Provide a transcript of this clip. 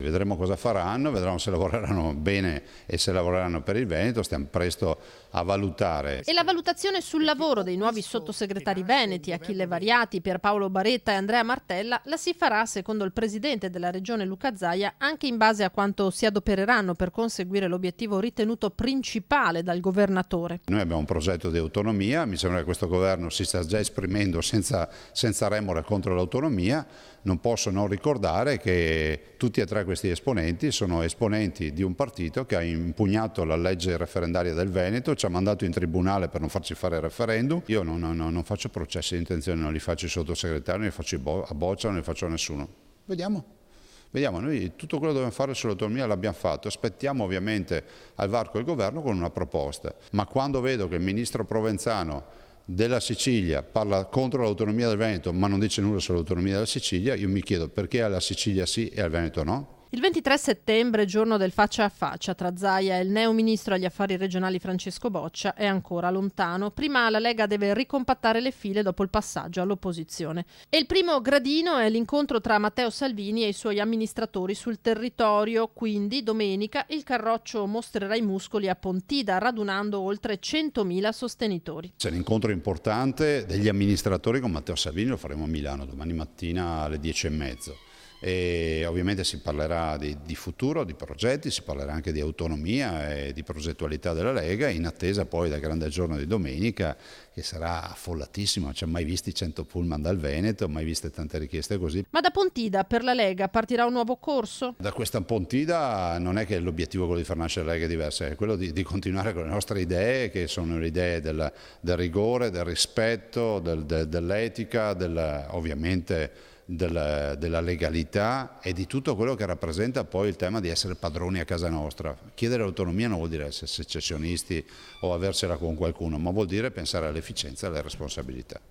Vedremo cosa faranno, vedremo se lavoreranno bene e se lavoreranno per il Veneto, stiamo presto a valutare. E la valutazione sul lavoro dei nuovi sottosegretari veneti, Achille Variati, Pierpaolo Baretta e Andrea Martella, la si farà, secondo il presidente della regione Luca Zaia, anche in base a quanto si adopereranno per conseguire l'obiettivo ritenuto principale dal governatore. Noi abbiamo un progetto di autonomia, mi sembra che questo governo si sta già esprimendo senza remore contro l'autonomia. Non posso non ricordare che tutti e tre questi esponenti sono esponenti di un partito che ha impugnato la legge referendaria del Veneto, ci ha mandato in tribunale per non farci fare il referendum. Io non faccio processi di intenzione, non li faccio ai sottosegretari, non li faccio a boccia, non li faccio a nessuno. Vediamo, noi tutto quello che dobbiamo fare sull'autonomia l'abbiamo fatto, aspettiamo ovviamente al varco del governo con una proposta, ma quando vedo che il ministro Provenzano della Sicilia parla contro l'autonomia del Veneto ma non dice nulla sull'autonomia della Sicilia, io mi chiedo perché alla Sicilia sì e al Veneto no? Il 23 settembre, giorno del faccia a faccia tra Zaia e il neo ministro agli affari regionali Francesco Boccia, è ancora lontano. Prima la Lega deve ricompattare le file dopo il passaggio all'opposizione. E il primo gradino è l'incontro tra Matteo Salvini e i suoi amministratori sul territorio. Quindi domenica il Carroccio mostrerà i muscoli a Pontida, radunando oltre 100.000 sostenitori. C'è un incontro importante degli amministratori con Matteo Salvini, lo faremo a Milano domani mattina alle 10:30. E ovviamente si parlerà di futuro, di progetti, si parlerà anche di autonomia e di progettualità della Lega, in attesa poi del grande giorno di domenica che sarà affollatissimo, non ci ha mai visti 100 pullman dal Veneto, mai viste tante richieste così. Ma da Pontida per la Lega partirà un nuovo corso? Da questa Pontida non è che l'obiettivo è quello di far nascere la Lega diversa, è quello di continuare con le nostre idee, che sono le idee del rigore, del rispetto, dell'etica, ovviamente della legalità e di tutto quello che rappresenta poi il tema di essere padroni a casa nostra. Chiedere l'autonomia non vuol dire essere secessionisti o aversela con qualcuno, ma vuol dire pensare all'efficienza e alle responsabilità.